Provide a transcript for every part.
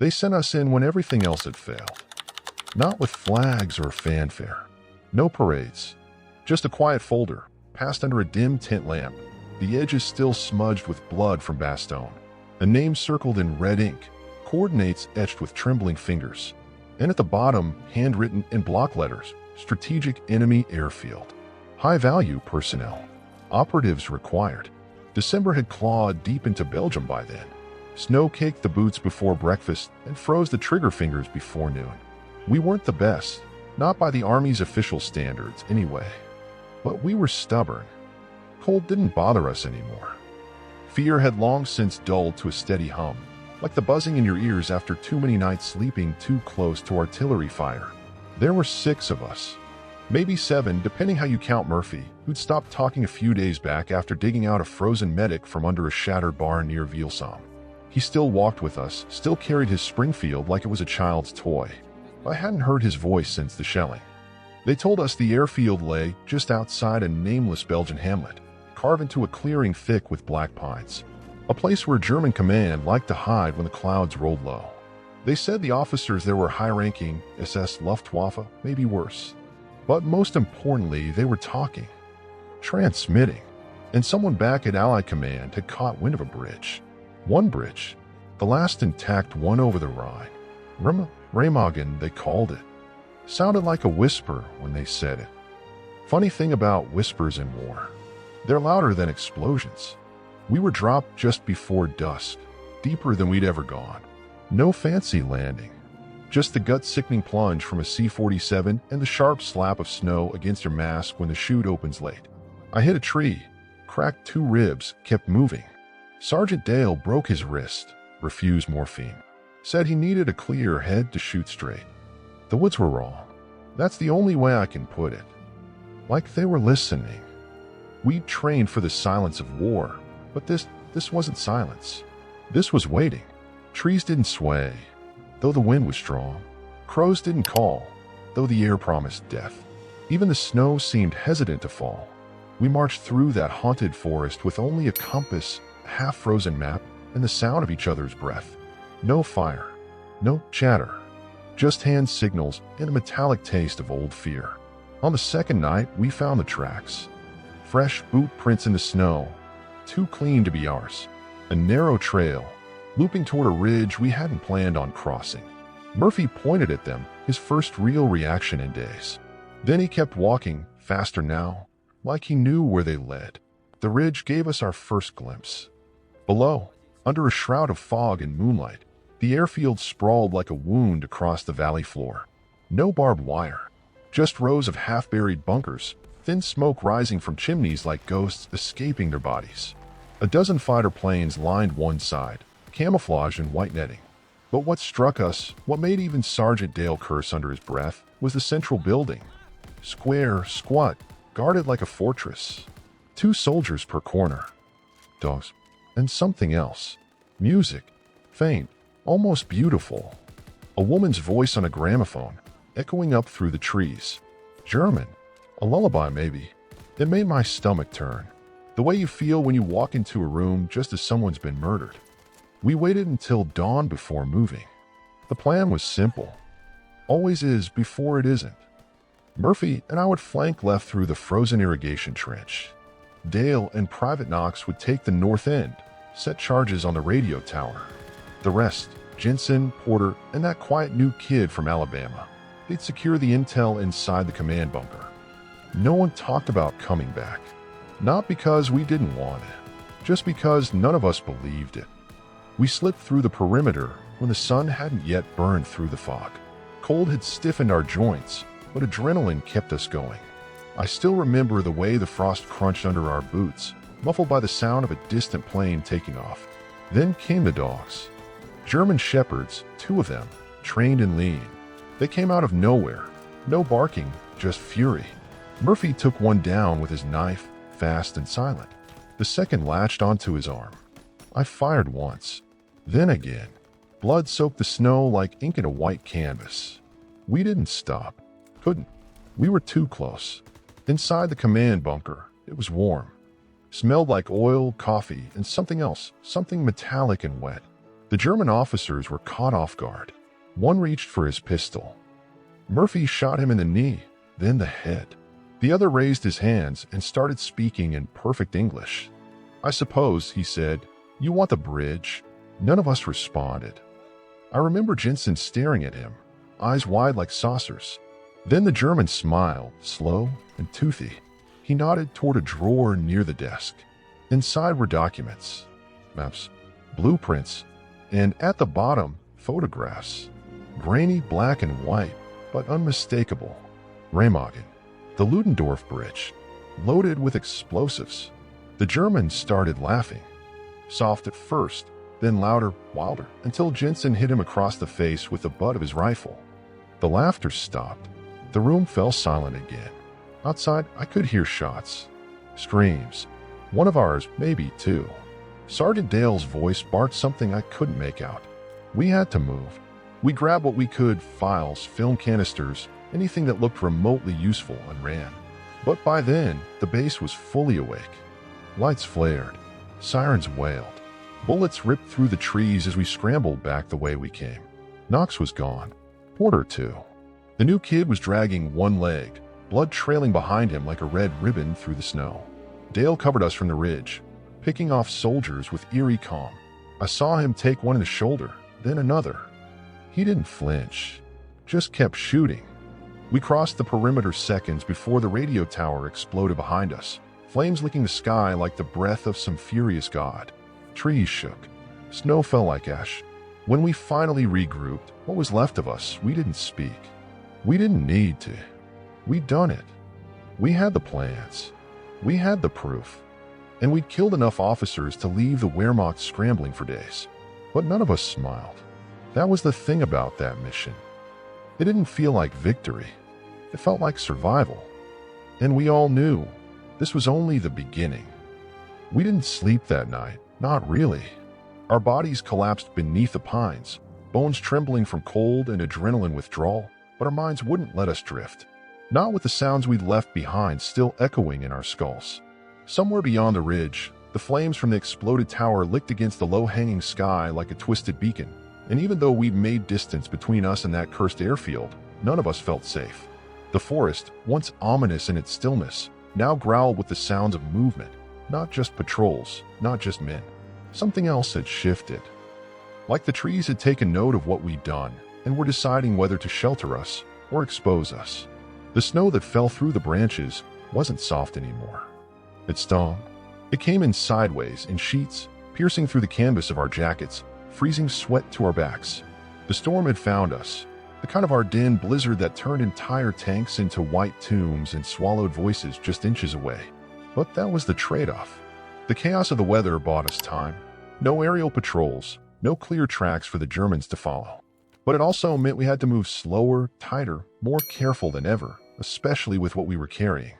They sent us in when everything else had failed. Not with flags or fanfare. No parades. Just a quiet folder, passed under a dim tent lamp, the edges still smudged with blood from Bastogne. A name circled in red ink, coordinates etched with trembling fingers. And at the bottom, handwritten in block letters, Strategic Enemy Airfield. High-value personnel. Operatives required. December had clawed deep into Belgium by then. Snow caked the boots before breakfast and froze the trigger fingers before noon. We weren't the best, not by the Army's official standards anyway. But we were stubborn. Cold didn't bother us anymore. Fear had long since dulled to a steady hum, like the buzzing in your ears after too many nights sleeping too close to artillery fire. There were 6 of us. Maybe 7, depending how you count Murphy, who'd stopped talking a few days back after digging out a frozen medic from under a shattered barn near Vielsalm. He still walked with us, still carried his Springfield like it was a child's toy. I hadn't heard his voice since the shelling. They told us the airfield lay just outside a nameless Belgian hamlet, carved into a clearing thick with black pines. A place where German command liked to hide when the clouds rolled low. They said the officers there were high-ranking SS Luftwaffe, maybe worse. But most importantly, they were talking, transmitting. And someone back at Allied Command had caught wind of a bridge. One bridge, the last intact one over the Rhine. Remagen, they called it. Sounded like a whisper when they said it. Funny thing about whispers in war. They're louder than explosions. We were dropped just before dusk, deeper than we'd ever gone. No fancy landing. Just the gut-sickening plunge from a C-47 and the sharp slap of snow against your mask when the chute opens late. I hit a tree, cracked 2 ribs, kept moving. Sergeant Dale broke his wrist, refused morphine. Said he needed a clear head to shoot straight. The woods were wrong. That's the only way I can put it. Like they were listening. We'd trained for the silence of war, but this wasn't silence. This was waiting. Trees didn't sway, though the wind was strong. Crows didn't call, though the air promised death. Even the snow seemed hesitant to fall. We marched through that haunted forest with only a compass, a half-frozen map, and the sound of each other's breath. No fire, no chatter, just hand signals and a metallic taste of old fear. On the second night, we found the tracks. Fresh boot prints in the snow, too clean to be ours. A narrow trail, looping toward a ridge we hadn't planned on crossing. Murphy pointed at them, his first real reaction in days. Then he kept walking, faster now, like he knew where they led. The ridge gave us our first glimpse. Below, under a shroud of fog and moonlight, the airfield sprawled like a wound across the valley floor. No barbed wire, just rows of half-buried bunkers, thin smoke rising from chimneys like ghosts escaping their bodies. A dozen fighter planes lined one side, camouflaged in white netting. But what struck us, what made even Sergeant Dale curse under his breath, was the central building. Square, squat, guarded like a fortress. 2 soldiers per corner. Dogs. And something else. Music. Faint. Almost beautiful. A woman's voice on a gramophone, echoing up through the trees. German. A lullaby, maybe. It made my stomach turn. The way you feel when you walk into a room just as someone's been murdered. We waited until dawn before moving. The plan was simple. Always is before it isn't. Murphy and I would flank left through the frozen irrigation trench. Dale and Private Knox would take the north end, set charges on the radio tower. The rest, Jensen, Porter, and that quiet new kid from Alabama, they'd secure the intel inside the command bunker. No one talked about coming back. Not because we didn't want it, just because none of us believed it. We slipped through the perimeter when the sun hadn't yet burned through the fog. Cold had stiffened our joints, but adrenaline kept us going. I still remember the way the frost crunched under our boots, muffled by the sound of a distant plane taking off. Then came the dogs. German shepherds, 2 of them, trained and lean. They came out of nowhere. No barking, just fury. Murphy took one down with his knife, fast and silent. The second latched onto his arm. I fired once. Then again. Blood soaked the snow like ink in a white canvas. We didn't stop. Couldn't. We were too close. Inside the command bunker, it was warm. Smelled like oil, coffee, and something else, something metallic and wet. The German officers were caught off guard. One reached for his pistol. Murphy shot him in the knee, then the head. The other raised his hands and started speaking in perfect English. "I suppose," he said, "you want the bridge?" None of us responded. I remember Jensen staring at him, eyes wide like saucers. Then the German smiled, slow and toothy. He nodded toward a drawer near the desk. Inside were documents, maps, blueprints, and at the bottom, photographs. Grainy black and white, but unmistakable. Remagen, the Ludendorff Bridge, loaded with explosives. The Germans started laughing. Soft at first, then louder, wilder, until Jensen hit him across the face with the butt of his rifle. The laughter stopped. The room fell silent again. Outside, I could hear shots, screams. One of ours, maybe two. Sergeant Dale's voice barked something I couldn't make out. We had to move. We grabbed what we could, files, film canisters, anything that looked remotely useful, and ran. But by then, the base was fully awake. Lights flared. Sirens wailed. Bullets ripped through the trees as we scrambled back the way we came. Knox was gone. Porter, too. The new kid was dragging one leg, blood trailing behind him like a red ribbon through the snow. Dale covered us from the ridge, picking off soldiers with eerie calm. I saw him take one in the shoulder, then another. He didn't flinch, just kept shooting. We crossed the perimeter seconds before the radio tower exploded behind us, flames licking the sky like the breath of some furious god. Trees shook. Snow fell like ash. When we finally regrouped, what was left of us, we didn't speak. We didn't need to. We'd done it. We had the plans. We had the proof. And we'd killed enough officers to leave the Wehrmacht scrambling for days. But none of us smiled. That was the thing about that mission. It didn't feel like victory. It felt like survival. And we all knew this was only the beginning. We didn't sleep that night. Not really. Our bodies collapsed beneath the pines, bones trembling from cold and adrenaline withdrawal, but our minds wouldn't let us drift. Not with the sounds we'd left behind still echoing in our skulls. Somewhere beyond the ridge, the flames from the exploded tower licked against the low-hanging sky like a twisted beacon. And even though we'd made distance between us and that cursed airfield, none of us felt safe. The forest, once ominous in its stillness, now growled with the sounds of movement. Not just patrols, not just men. Something else had shifted. Like the trees had taken note of what we'd done, and were deciding whether to shelter us or expose us. The snow that fell through the branches wasn't soft anymore. It stung. It came in sideways, in sheets, piercing through the canvas of our jackets, freezing sweat to our backs. The storm had found us, the kind of Ardennes blizzard that turned entire tanks into white tombs and swallowed voices just inches away. But that was the trade-off. The chaos of the weather bought us time. No aerial patrols, no clear tracks for the Germans to follow. But it also meant we had to move slower, tighter, more careful than ever, especially with what we were carrying.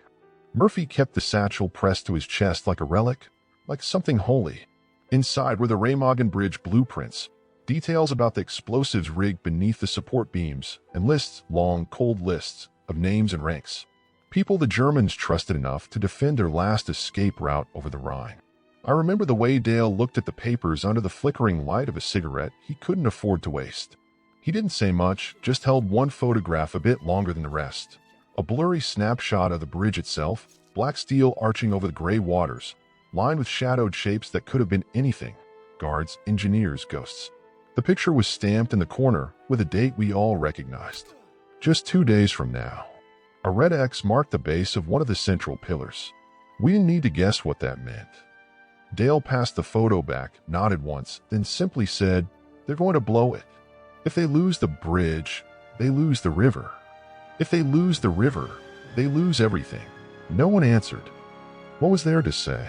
Murphy kept the satchel pressed to his chest like a relic, like something holy. Inside were the Remagen Bridge blueprints, details about the explosives rigged beneath the support beams, and lists, long, cold lists, of names and ranks. People the Germans trusted enough to defend their last escape route over the Rhine. I remember the way Dale looked at the papers under the flickering light of a cigarette he couldn't afford to waste. He didn't say much, just held one photograph a bit longer than the rest. A blurry snapshot of the bridge itself, black steel arching over the gray waters, lined with shadowed shapes that could have been anything. Guards, engineers, ghosts. The picture was stamped in the corner with a date we all recognized. Just 2 days from now. A red X marked the base of one of the central pillars. We didn't need to guess what that meant. Dale passed the photo back, nodded once, then simply said, "They're going to blow it. If they lose the bridge, they lose the river. If they lose the river, they lose everything." No one answered. What was there to say?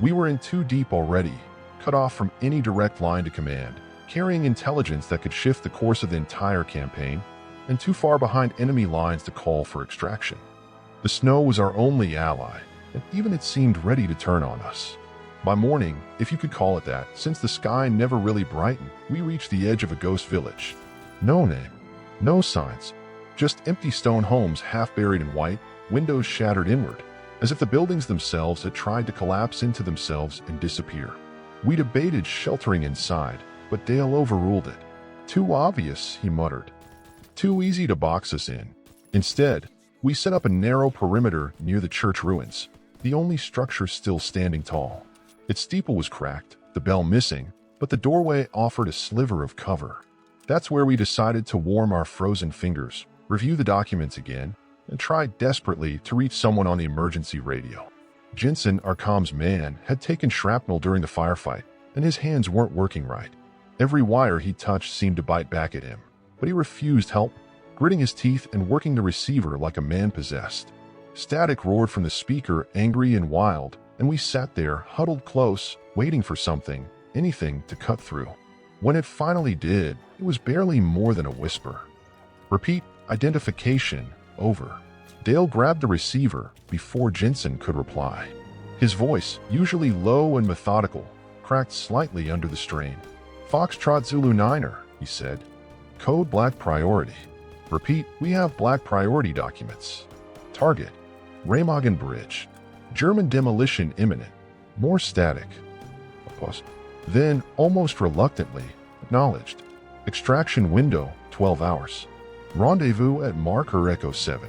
We were in too deep already, cut off from any direct line to command, carrying intelligence that could shift the course of the entire campaign, and too far behind enemy lines to call for extraction. The snow was our only ally, and even it seemed ready to turn on us. By morning, if you could call it that, since the sky never really brightened, we reached the edge of a ghost village. No name, no signs, just empty stone homes half buried in white, windows shattered inward, as if the buildings themselves had tried to collapse into themselves and disappear. We debated sheltering inside, but Dale overruled it. "Too obvious," he muttered. "Too easy to box us in." Instead, we set up a narrow perimeter near the church ruins, the only structure still standing tall. Its steeple was cracked, the bell missing, but the doorway offered a sliver of cover. That's where we decided to warm our frozen fingers, review the documents again, and try desperately to reach someone on the emergency radio. Jensen, our comms man, had taken shrapnel during the firefight, and his hands weren't working right. Every wire he touched seemed to bite back at him, but he refused help, gritting his teeth and working the receiver like a man possessed. Static roared from the speaker, angry and wild, and we sat there, huddled close, waiting for something, anything to cut through. When it finally did, it was barely more than a whisper. "Repeat, identification, over." Dale grabbed the receiver before Jensen could reply. His voice, usually low and methodical, cracked slightly under the strain. "Foxtrot Zulu Niner," he said. "Code Black Priority." "Repeat, we have Black Priority documents." "Target, Remagen Bridge. German demolition imminent." More static. A pause. Then, almost reluctantly, acknowledged. "Extraction window, 12 hours. Rendezvous at marker Echo 7.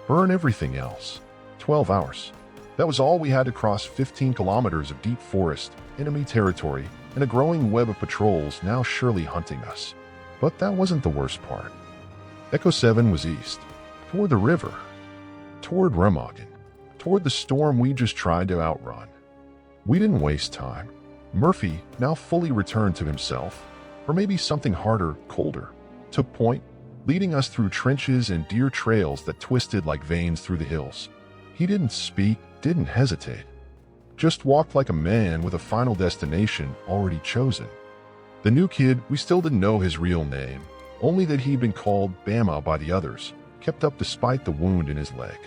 Burn everything else. 12 hours." That was all we had to cross 15 kilometers of deep forest, enemy territory, and a growing web of patrols now surely hunting us. But that wasn't the worst part. Echo 7 was east, toward the river, toward Remagen, toward the storm we just tried to outrun. We didn't waste time. Murphy, now fully returned to himself, or maybe something harder, colder, took point, leading us through trenches and deer trails that twisted like veins through the hills. He didn't speak, didn't hesitate. Just walked like a man with a final destination already chosen. The new kid, we still didn't know his real name, only that he'd been called Bama by the others, kept up despite the wound in his leg.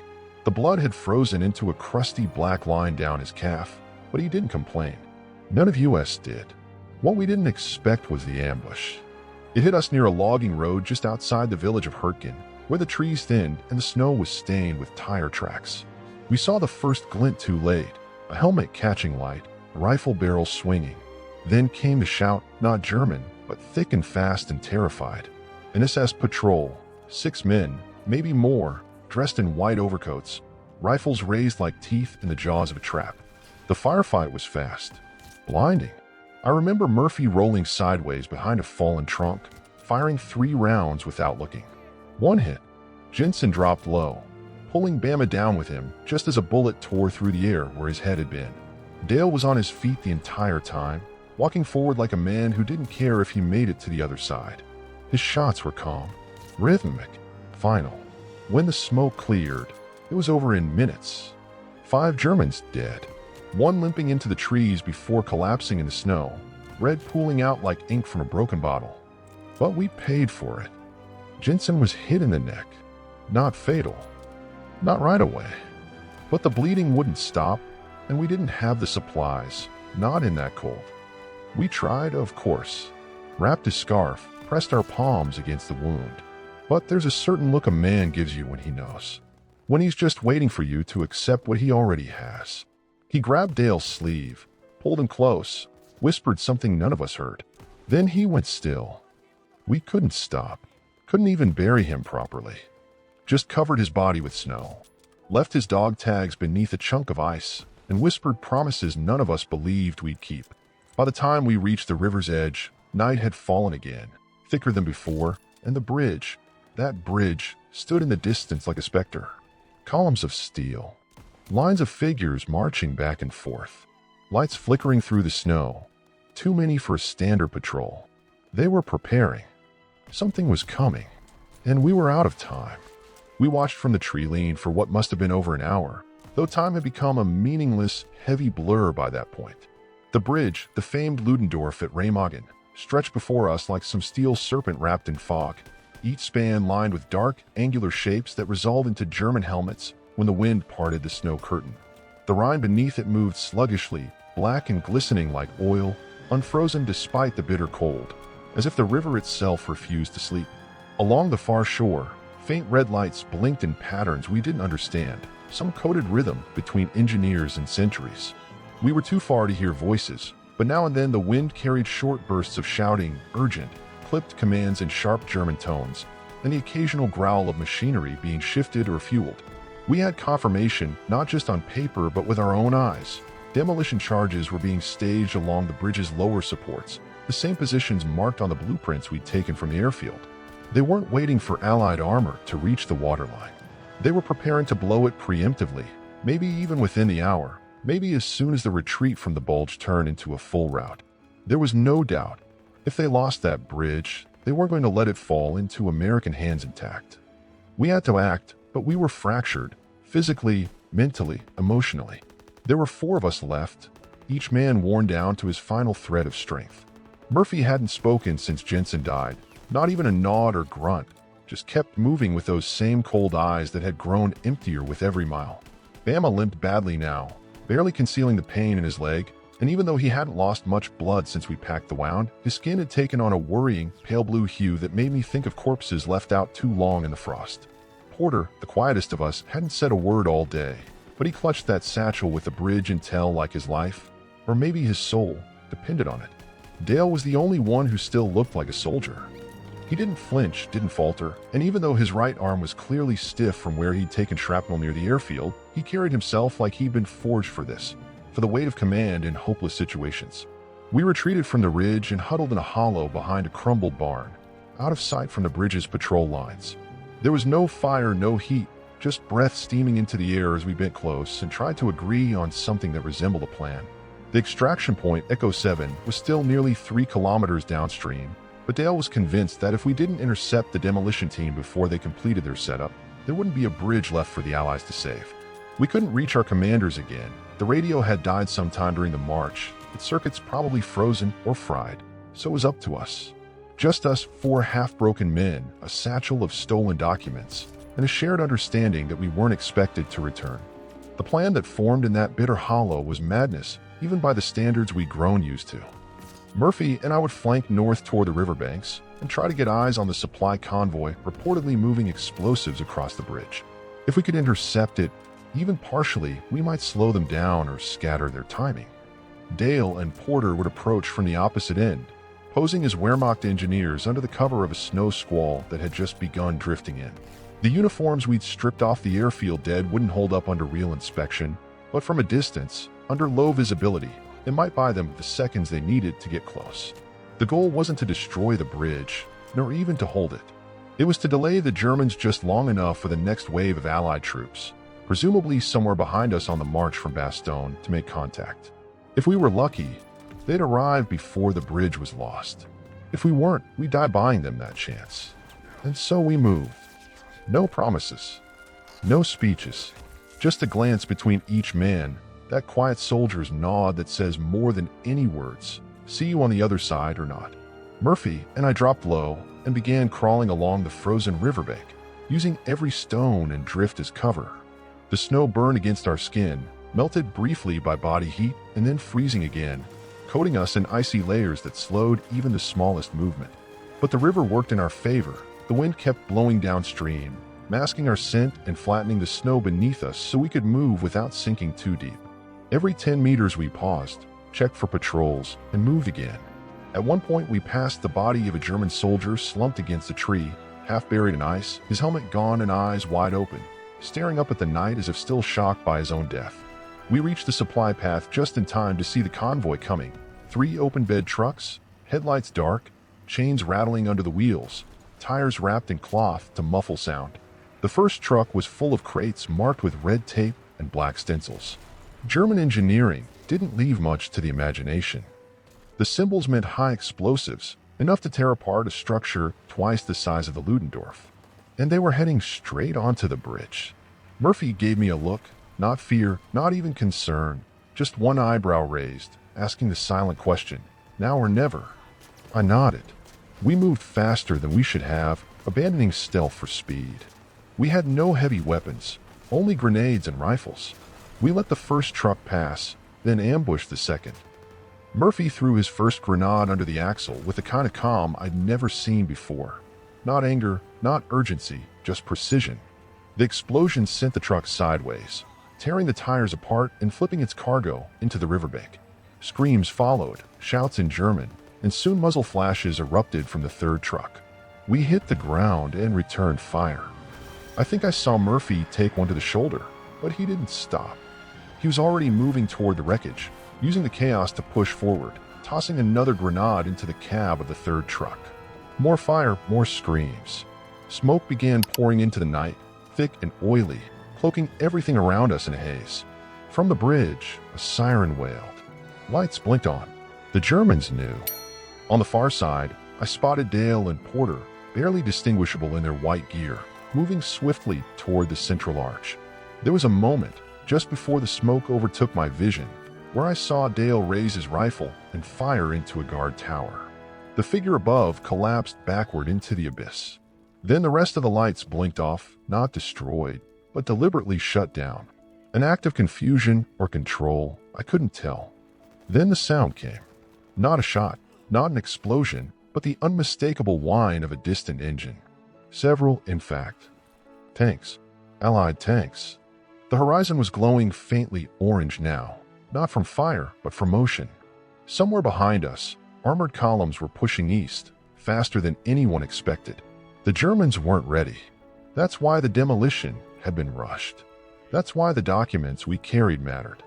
The blood had frozen into a crusty black line down his calf, but he didn't complain. None of us did. What we didn't expect was the ambush. It hit us near a logging road just outside the village of Hurtgen, where the trees thinned and the snow was stained with tire tracks. We saw the first glint too late, a helmet catching light, a rifle barrel swinging. Then came the shout, not German, but thick and fast and terrified. An SS patrol, 6 men, maybe more, dressed in white overcoats, rifles raised like teeth in the jaws of a trap. The firefight was fast, blinding. I remember Murphy rolling sideways behind a fallen trunk, firing 3 rounds without looking. One hit. Jensen dropped low, pulling Bama down with him just as a bullet tore through the air where his head had been. Dale was on his feet the entire time, walking forward like a man who didn't care if he made it to the other side. His shots were calm, rhythmic, final. When the smoke cleared, it was over in minutes. 5 Germans dead. 1 limping into the trees before collapsing in the snow, red pooling out like ink from a broken bottle. But we paid for it. Jensen was hit in the neck. Not fatal. Not right away. But the bleeding wouldn't stop, and we didn't have the supplies, not in that cold. We tried, of course. Wrapped his scarf, pressed our palms against the wound. But there's a certain look a man gives you when he knows. When he's just waiting for you to accept what he already has. He grabbed Dale's sleeve, pulled him close, whispered something none of us heard. Then he went still. We couldn't stop, couldn't even bury him properly. Just covered his body with snow, left his dog tags beneath a chunk of ice, and whispered promises none of us believed we'd keep. By the time we reached the river's edge, night had fallen again, thicker than before, and the bridge, that bridge, stood in the distance like a specter. Columns of steel. Lines of figures marching back and forth. Lights flickering through the snow. Too many for a standard patrol. They were preparing. Something was coming. And we were out of time. We watched from the tree lean for what must have been over an hour, though time had become a meaningless, heavy blur by that point. The bridge, the famed Ludendorff at Remagen, stretched before us like some steel serpent wrapped in fog, each span lined with dark, angular shapes that resolved into German helmets when the wind parted the snow curtain. The Rhine beneath it moved sluggishly, black and glistening like oil, unfrozen despite the bitter cold, as if the river itself refused to sleep. Along the far shore, faint red lights blinked in patterns we didn't understand, some coded rhythm between engineers and sentries. We were too far to hear voices, but now and then the wind carried short bursts of shouting, urgent, clipped commands in sharp German tones, and the occasional growl of machinery being shifted or fueled. We had confirmation not just on paper but with our own eyes. Demolition charges were being staged along the bridge's lower supports, the same positions marked on the blueprints we'd taken from the airfield. They weren't waiting for Allied armor to reach the waterline. They were preparing to blow it preemptively, maybe even within the hour, maybe as soon as the retreat from the bulge turned into a full rout. There was no doubt, if they lost that bridge, they weren't going to let it fall into American hands intact. We had to act, but we were fractured, physically, mentally, emotionally. There were 4 of us left, each man worn down to his final thread of strength. Murphy hadn't spoken since Jensen died, not even a nod or grunt, just kept moving with those same cold eyes that had grown emptier with every mile. Bama limped badly now, barely concealing the pain in his leg, and even though he hadn't lost much blood since we packed the wound, his skin had taken on a worrying, pale blue hue that made me think of corpses left out too long in the frost. Porter, the quietest of us, hadn't said a word all day, but he clutched that satchel with the bridge intel like his life, or maybe his soul, depended on it. Dale was the only one who still looked like a soldier. He didn't flinch, didn't falter, and even though his right arm was clearly stiff from where he'd taken shrapnel near the airfield, he carried himself like he'd been forged for this, for the weight of command in hopeless situations. We retreated from the ridge and huddled in a hollow behind a crumbled barn, out of sight from the bridge's patrol lines. There was no fire, no heat, just breath steaming into the air as we bent close and tried to agree on something that resembled a plan. The extraction point, Echo 7, was still nearly 3 kilometers downstream, but Dale was convinced that if we didn't intercept the demolition team before they completed their setup, there wouldn't be a bridge left for the Allies to save. We couldn't reach our commanders again. The radio had died sometime during the march, its circuits probably frozen or fried, so it was up to us. Just us 4 half-broken men, a satchel of stolen documents, and a shared understanding that we weren't expected to return. The plan that formed in that bitter hollow was madness, even by the standards we'd grown used to. Murphy and I would flank north toward the riverbanks and try to get eyes on the supply convoy reportedly moving explosives across the bridge. If we could intercept it, even partially, we might slow them down or scatter their timing. Dale and Porter would approach from the opposite end, posing as Wehrmacht engineers under the cover of a snow squall that had just begun drifting in. The uniforms we'd stripped off the airfield dead wouldn't hold up under real inspection, but from a distance, under low visibility, it might buy them the seconds they needed to get close. The goal wasn't to destroy the bridge, nor even to hold it. It was to delay the Germans just long enough for the next wave of Allied troops, presumably somewhere behind us on the march from Bastogne, to make contact. If we were lucky, they'd arrive before the bridge was lost. If we weren't, we'd die buying them that chance. And so we moved. No promises. No speeches. Just a glance between each man, that quiet soldier's nod that says more than any words, see you on the other side or not. Murphy and I dropped low and began crawling along the frozen riverbank, using every stone and drift as cover. The snow burned against our skin, melted briefly by body heat and then freezing again, coating us in icy layers that slowed even the smallest movement. But the river worked in our favor. The wind kept blowing downstream, masking our scent and flattening the snow beneath us so we could move without sinking too deep. Every 10 meters we paused, checked for patrols, and moved again. At one point we passed the body of a German soldier slumped against a tree, half buried in ice, his helmet gone and eyes wide open, staring up at the night as if still shocked by his own death. We reached the supply path just in time to see the convoy coming. 3 open-bed trucks, headlights dark, chains rattling under the wheels, tires wrapped in cloth to muffle sound. The first truck was full of crates marked with red tape and black stencils. German engineering didn't leave much to the imagination. The symbols meant high explosives, enough to tear apart a structure twice the size of the Ludendorff. And they were heading straight onto the bridge. Murphy gave me a look, not fear, not even concern, just one eyebrow raised, asking the silent question, now or never. I nodded. We moved faster than we should have, abandoning stealth for speed. We had no heavy weapons, only grenades and rifles. We let the first truck pass, then ambushed the second. Murphy threw his first grenade under the axle with the kind of calm I'd never seen before. Not anger, not urgency, just precision. The explosion sent the truck sideways, tearing the tires apart and flipping its cargo into the riverbank. Screams followed, shouts in German, and soon muzzle flashes erupted from the third truck. We hit the ground and returned fire. I think I saw Murphy take one to the shoulder, but he didn't stop. He was already moving toward the wreckage, using the chaos to push forward, tossing another grenade into the cab of the third truck. More fire, more screams. Smoke began pouring into the night, thick and oily, cloaking everything around us in a haze. From the bridge, a siren wailed. Lights blinked on. The Germans knew. On the far side, I spotted Dale and Porter, barely distinguishable in their white gear, moving swiftly toward the central arch. There was a moment, just before the smoke overtook my vision, where I saw Dale raise his rifle and fire into a guard tower. The figure above collapsed backward into the abyss. Then the rest of the lights blinked off, not destroyed, but deliberately shut down. An act of confusion or control, I couldn't tell. Then the sound came. Not a shot, not an explosion, but the unmistakable whine of a distant engine. Several, in fact. Tanks. Allied tanks. The horizon was glowing faintly orange now, not from fire, but from motion. Somewhere behind us, armored columns were pushing east, faster than anyone expected. The Germans weren't ready. That's why the demolition had been rushed. That's why the documents we carried mattered.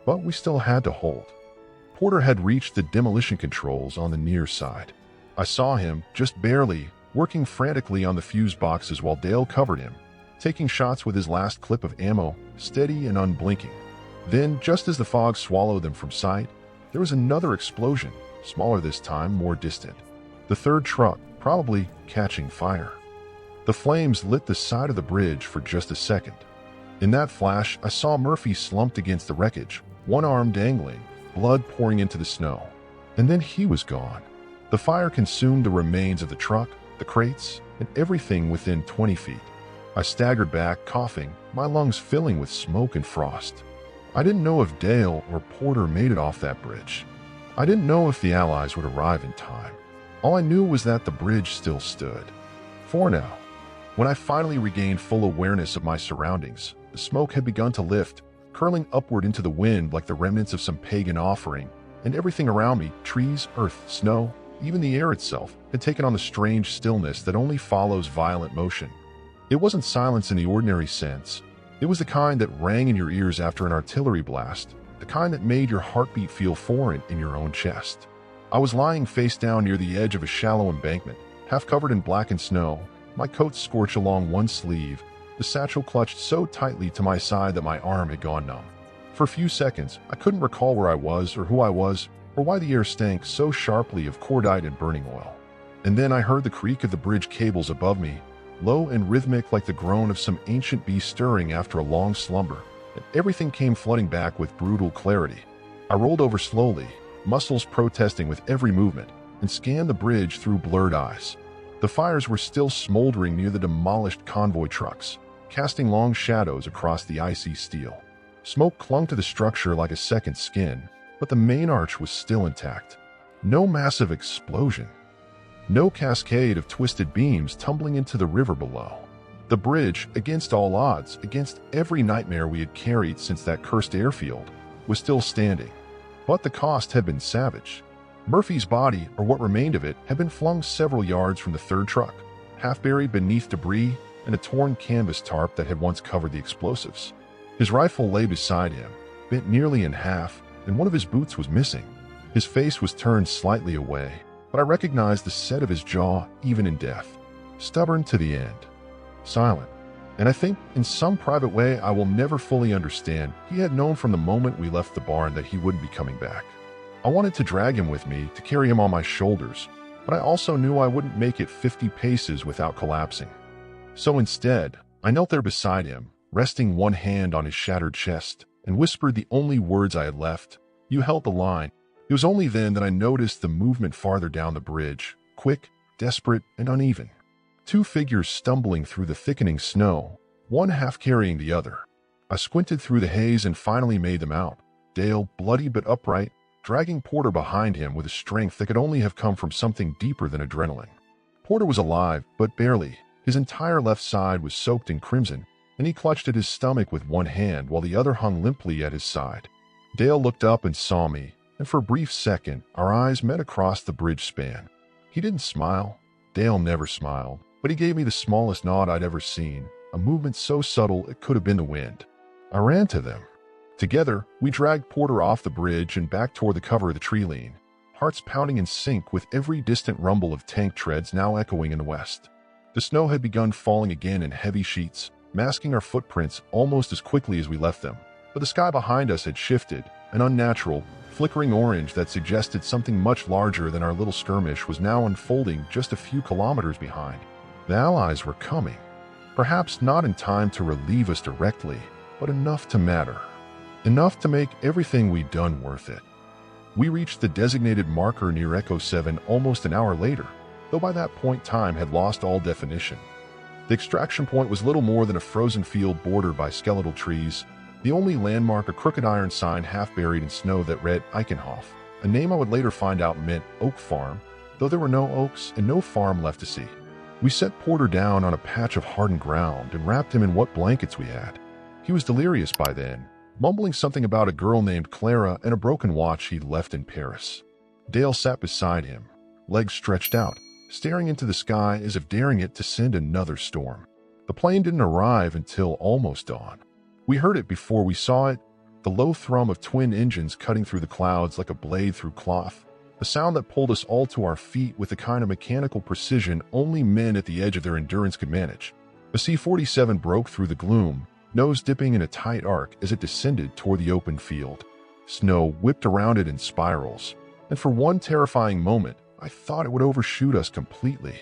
But we still had to hold. Porter had reached the demolition controls on the near side. I saw him, just barely, working frantically on the fuse boxes while Dale covered him, taking shots with his last clip of ammo, steady and unblinking. Then, just as the fog swallowed them from sight, there was another explosion, smaller this time, more distant. The third truck, probably catching fire. The flames lit the side of the bridge for just a second. In that flash, I saw Murphy slumped against the wreckage, one arm dangling, blood pouring into the snow. And then he was gone. The fire consumed the remains of the truck, the crates, and everything within 20 feet. I staggered back, coughing, my lungs filling with smoke and frost. I didn't know if Dale or Porter made it off that bridge. I didn't know if the Allies would arrive in time. All I knew was that the bridge still stood. For now. When I finally regained full awareness of my surroundings, the smoke had begun to lift, curling upward into the wind like the remnants of some pagan offering, and everything around me, trees, earth, snow, even the air itself, had taken on the strange stillness that only follows violent motion. It wasn't silence in the ordinary sense. It was the kind that rang in your ears after an artillery blast, the kind that made your heartbeat feel foreign in your own chest. I was lying face down near the edge of a shallow embankment, half covered in blackened snow, my coat scorched along one sleeve, the satchel clutched so tightly to my side that my arm had gone numb. For a few seconds, I couldn't recall where I was or who I was, or why the air stank so sharply of cordite and burning oil. And then I heard the creak of the bridge cables above me, low and rhythmic like the groan of some ancient beast stirring after a long slumber, and everything came flooding back with brutal clarity. I rolled over slowly, muscles protesting with every movement, and scanned the bridge through blurred eyes. The fires were still smoldering near the demolished convoy trucks, casting long shadows across the icy steel. Smoke clung to the structure like a second skin, but the main arch was still intact. No massive explosion. No cascade of twisted beams tumbling into the river below. The bridge, against all odds, against every nightmare we had carried since that cursed airfield, was still standing. But the cost had been savage. Murphy's body, or what remained of it, had been flung several yards from the third truck, half buried beneath debris and a torn canvas tarp that had once covered the explosives. His rifle lay beside him, bent nearly in half, and one of his boots was missing. His face was turned slightly away, but I recognized the set of his jaw even in death. Stubborn to the end. Silent. And I think, in some private way I will never fully understand, he had known from the moment we left the barn that he wouldn't be coming back. I wanted to drag him with me, to carry him on my shoulders, but I also knew I wouldn't make it 50 paces without collapsing. So instead, I knelt there beside him, resting one hand on his shattered chest, and whispered the only words I had left. "You held the line." It was only then that I noticed the movement farther down the bridge, quick, desperate, and uneven. Two figures stumbling through the thickening snow, one half carrying the other. I squinted through the haze and finally made them out. Dale, bloody but upright, dragging Porter behind him with a strength that could only have come from something deeper than adrenaline. Porter was alive, but barely. His entire left side was soaked in crimson, and he clutched at his stomach with one hand while the other hung limply at his side. Dale looked up and saw me, and for a brief second, our eyes met across the bridge span. He didn't smile. Dale never smiled, but he gave me the smallest nod I'd ever seen, a movement so subtle it could have been the wind. I ran to them. Together, we dragged Porter off the bridge and back toward the cover of the tree line, hearts pounding in sync with every distant rumble of tank treads now echoing in the west. The snow had begun falling again in heavy sheets, masking our footprints almost as quickly as we left them. But the sky behind us had shifted, an unnatural, flickering orange that suggested something much larger than our little skirmish was now unfolding just a few kilometers behind. The Allies were coming. Perhaps not in time to relieve us directly, but enough to matter. Enough to make everything we'd done worth it. We reached the designated marker near Echo 7 almost an hour later, though by that point time had lost all definition. The extraction point was little more than a frozen field bordered by skeletal trees, the only landmark a crooked iron sign half buried in snow that read Eichenhof, a name I would later find out meant oak farm, though there were no oaks and no farm left to see. We set Porter down on a patch of hardened ground and wrapped him in what blankets we had. He was delirious by then, mumbling something about a girl named Clara and a broken watch he'd left in Paris. Dale sat beside him, legs stretched out, staring into the sky as if daring it to send another storm. The plane didn't arrive until almost dawn. We heard it before we saw it, the low thrum of twin engines cutting through the clouds like a blade through cloth, a sound that pulled us all to our feet with the kind of mechanical precision only men at the edge of their endurance could manage. A C-47 broke through the gloom, nose dipping in a tight arc as it descended toward the open field. Snow whipped around it in spirals, and for one terrifying moment, I thought it would overshoot us completely.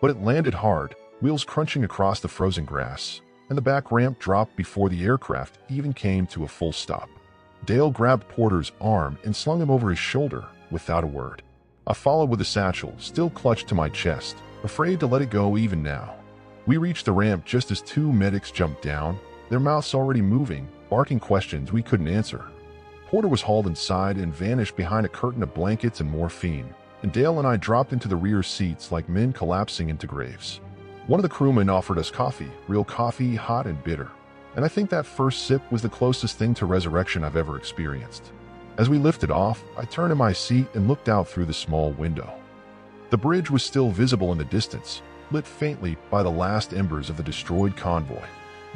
But it landed hard, wheels crunching across the frozen grass, and the back ramp dropped before the aircraft even came to a full stop. Dale grabbed Porter's arm and slung him over his shoulder without a word. I followed with a satchel, still clutched to my chest, afraid to let it go even now. We reached the ramp just as two medics jumped down, their mouths already moving, barking questions we couldn't answer. Porter was hauled inside and vanished behind a curtain of blankets and morphine, and Dale and I dropped into the rear seats like men collapsing into graves. One of the crewmen offered us coffee, real coffee, hot and bitter, and I think that first sip was the closest thing to resurrection I've ever experienced. As we lifted off, I turned in my seat and looked out through the small window. The bridge was still visible in the distance, lit faintly by the last embers of the destroyed convoy.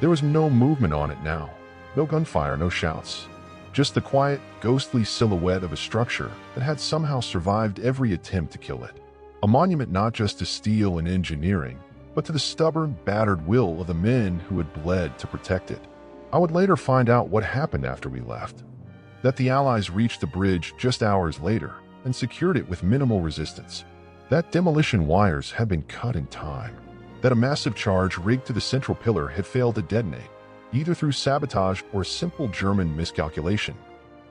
There was no movement on it now, no gunfire, no shouts, just the quiet, ghostly silhouette of a structure that had somehow survived every attempt to kill it. A monument not just to steel and engineering, but to the stubborn, battered will of the men who had bled to protect it. I would later find out what happened after we left. That the Allies reached the bridge just hours later and secured it with minimal resistance. That demolition wires had been cut in time. That a massive charge rigged to the central pillar had failed to detonate, either through sabotage or simple German miscalculation.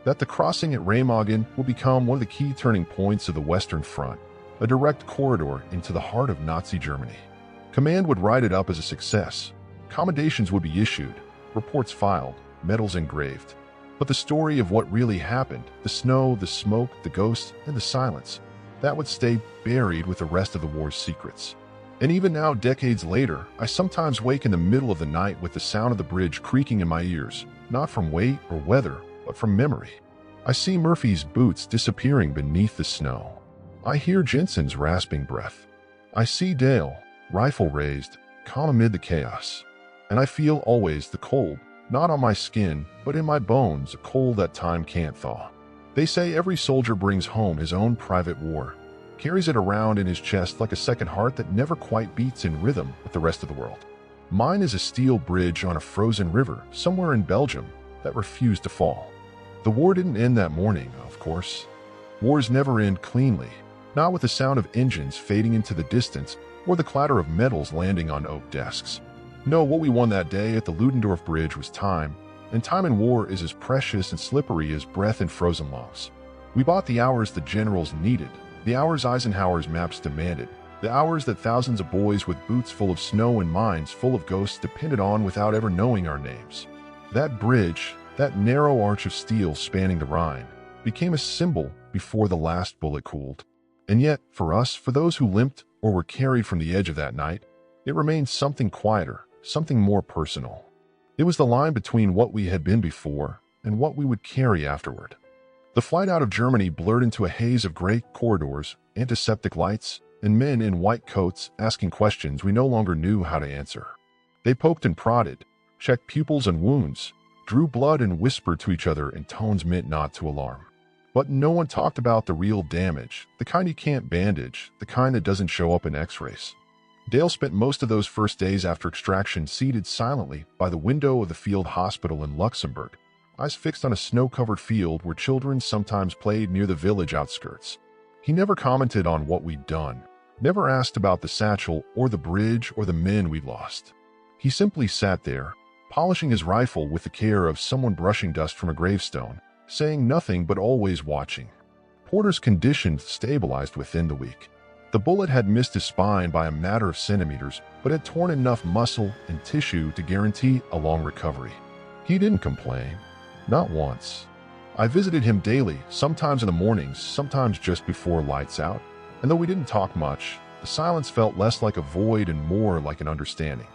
That the crossing at Remagen would become one of the key turning points of the Western Front, a direct corridor into the heart of Nazi Germany. Command would write it up as a success. Commendations would be issued, reports filed, medals engraved. But the story of what really happened, the snow, the smoke, the ghosts, and the silence, that would stay buried with the rest of the war's secrets. And even now, decades later, I sometimes wake in the middle of the night with the sound of the bridge creaking in my ears, not from weight or weather, but from memory. I see Murphy's boots disappearing beneath the snow. I hear Jensen's rasping breath. I see Dale, rifle raised, calm amid the chaos. And I feel always the cold, not on my skin, but in my bones, a cold that time can't thaw. They say every soldier brings home his own private war, carries it around in his chest like a second heart that never quite beats in rhythm with the rest of the world. Mine is a steel bridge on a frozen river somewhere in Belgium that refused to fall. The war didn't end that morning, of course. Wars never end cleanly, not with the sound of engines fading into the distance or the clatter of metals landing on oak desks. No, what we won that day at the Ludendorff Bridge was time, and time in war is as precious and slippery as breath in frozen lungs. We bought the hours the generals needed, the hours Eisenhower's maps demanded, the hours that thousands of boys with boots full of snow and minds full of ghosts depended on without ever knowing our names. That bridge, that narrow arch of steel spanning the Rhine, became a symbol before the last bullet cooled. And yet, for us, for those who limped or were carried from the edge of that night, it remained something quieter, something more personal. It was the line between what we had been before and what we would carry afterward. The flight out of Germany blurred into a haze of gray corridors, antiseptic lights, and men in white coats asking questions we no longer knew how to answer. They poked and prodded, checked pupils and wounds, drew blood and whispered to each other in tones meant not to alarm. But no one talked about the real damage, the kind you can't bandage, the kind that doesn't show up in x-rays. Dale spent most of those first days after extraction seated silently by the window of the field hospital in Luxembourg, eyes fixed on a snow-covered field where children sometimes played near the village outskirts. He never commented on what we'd done, never asked about the satchel or the bridge or the men we'd lost. He simply sat there, polishing his rifle with the care of someone brushing dust from a gravestone, saying nothing but always watching. Porter's condition stabilized within the week. The bullet had missed his spine by a matter of centimeters, but had torn enough muscle and tissue to guarantee a long recovery. He didn't complain. Not once. I visited him daily, sometimes in the mornings, sometimes just before lights out, and though we didn't talk much, the silence felt less like a void and more like an understanding.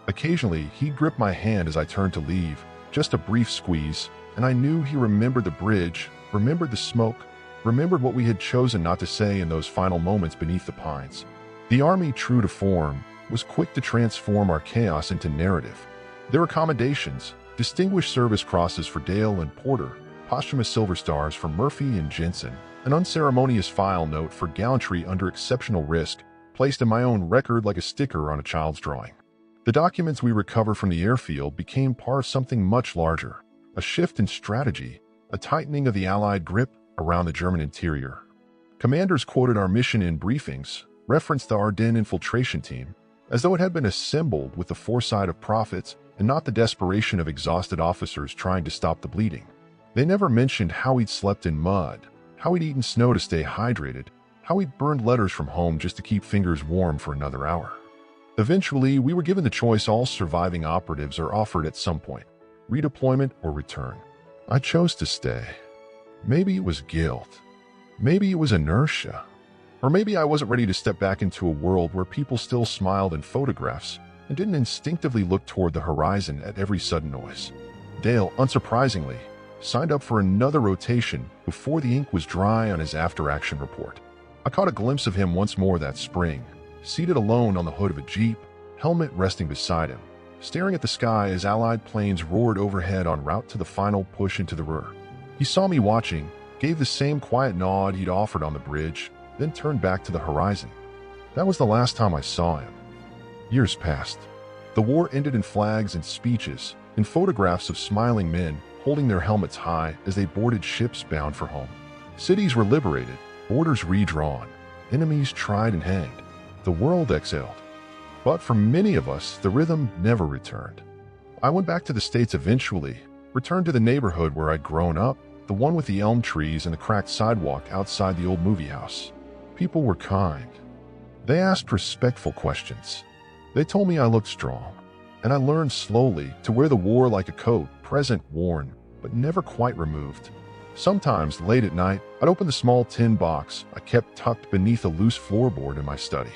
Occasionally, he'd grip my hand as I turned to leave, just a brief squeeze, and I knew he remembered the bridge, remembered the smoke, remembered what we had chosen not to say in those final moments beneath the pines. The army, true to form, was quick to transform our chaos into narrative. There were commendations, distinguished service crosses for Dale and Porter, posthumous silver stars for Murphy and Jensen, an unceremonious file note for gallantry under exceptional risk, placed in my own record like a sticker on a child's drawing. The documents we recovered from the airfield became part of something much larger, a shift in strategy, a tightening of the Allied grip around the German interior. Commanders quoted our mission in briefings, referenced the Ardennes infiltration team, as though it had been assembled with the foresight of prophets and not the desperation of exhausted officers trying to stop the bleeding. They never mentioned how we'd slept in mud, how we'd eaten snow to stay hydrated, how we'd burned letters from home just to keep fingers warm for another hour. Eventually, we were given the choice all surviving operatives are offered at some point: redeployment or return. I chose to stay. Maybe it was guilt. Maybe it was inertia. Or maybe I wasn't ready to step back into a world where people still smiled in photographs and didn't instinctively look toward the horizon at every sudden noise. Dale, unsurprisingly, signed up for another rotation before the ink was dry on his after-action report. I caught a glimpse of him once more that spring, seated alone on the hood of a Jeep, helmet resting beside him, staring at the sky as Allied planes roared overhead en route to the final push into the Ruhr. He saw me watching, gave the same quiet nod he'd offered on the bridge, then turned back to the horizon. That was the last time I saw him. Years passed. The war ended in flags and speeches, in photographs of smiling men holding their helmets high as they boarded ships bound for home. Cities were liberated, borders redrawn, enemies tried and hanged. The world exhaled. But for many of us, the rhythm never returned. I went back to the States eventually, returned to the neighborhood where I'd grown up, the one with the elm trees and the cracked sidewalk outside the old movie house. People were kind. They asked respectful questions. They told me I looked strong, and I learned slowly to wear the war like a coat, present worn, but never quite removed. Sometimes, late at night, I'd open the small tin box I kept tucked beneath a loose floorboard in my study.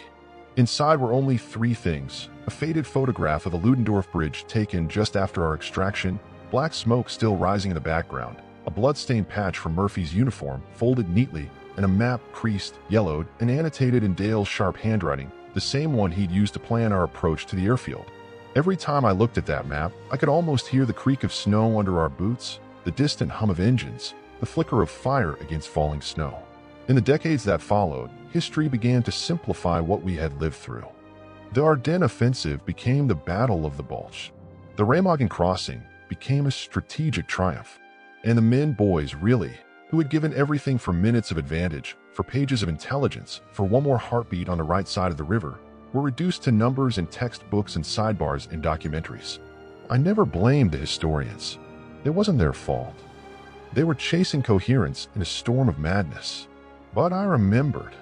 Inside were only three things: a faded photograph of the Ludendorff Bridge taken just after our extraction, black smoke still rising in the background, a blood-stained patch from Murphy's uniform folded neatly, and a map creased, yellowed, and annotated in Dale's sharp handwriting, the same one he'd used to plan our approach to the airfield. Every time I looked at that map, I could almost hear the creak of snow under our boots, the distant hum of engines, the flicker of fire against falling snow. In the decades that followed, history began to simplify what we had lived through. The Ardennes offensive became the Battle of the Bulge. The Remagen crossing became a strategic triumph. And the men, boys, really, who had given everything for minutes of advantage, for pages of intelligence, for one more heartbeat on the right side of the river, were reduced to numbers in textbooks and sidebars in documentaries. I never blamed the historians. It wasn't their fault. They were chasing coherence in a storm of madness. But I remembered.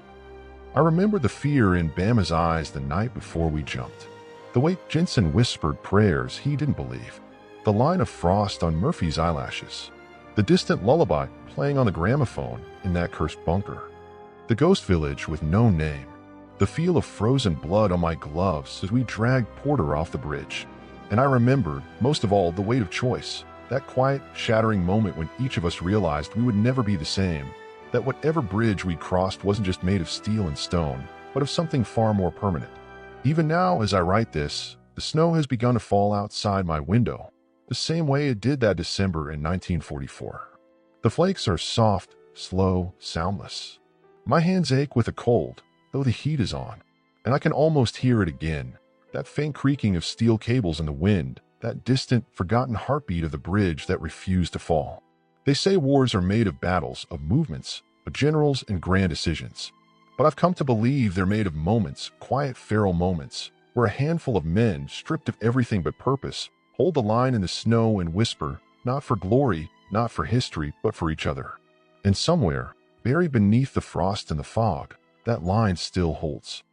I remembered the fear in Bama's eyes the night before we jumped. The way Jensen whispered prayers he didn't believe. The line of frost on Murphy's eyelashes. The distant lullaby playing on the gramophone in that cursed bunker. The ghost village with no name. The feel of frozen blood on my gloves as we dragged Porter off the bridge. And I remembered, most of all, the weight of choice. That quiet, shattering moment when each of us realized we would never be the same, that whatever bridge we crossed wasn't just made of steel and stone, but of something far more permanent. Even now, as I write this, the snow has begun to fall outside my window, the same way it did that December in 1944. The flakes are soft, slow, soundless. My hands ache with a cold, though the heat is on, and I can almost hear it again, that faint creaking of steel cables in the wind, that distant, forgotten heartbeat of the bridge that refused to fall. They say wars are made of battles, of movements, of generals and grand decisions. But I've come to believe they're made of moments, quiet, feral moments, where a handful of men, stripped of everything but purpose, hold the line in the snow and whisper, not for glory, not for history, but for each other. And somewhere, buried beneath the frost and the fog, that line still holds.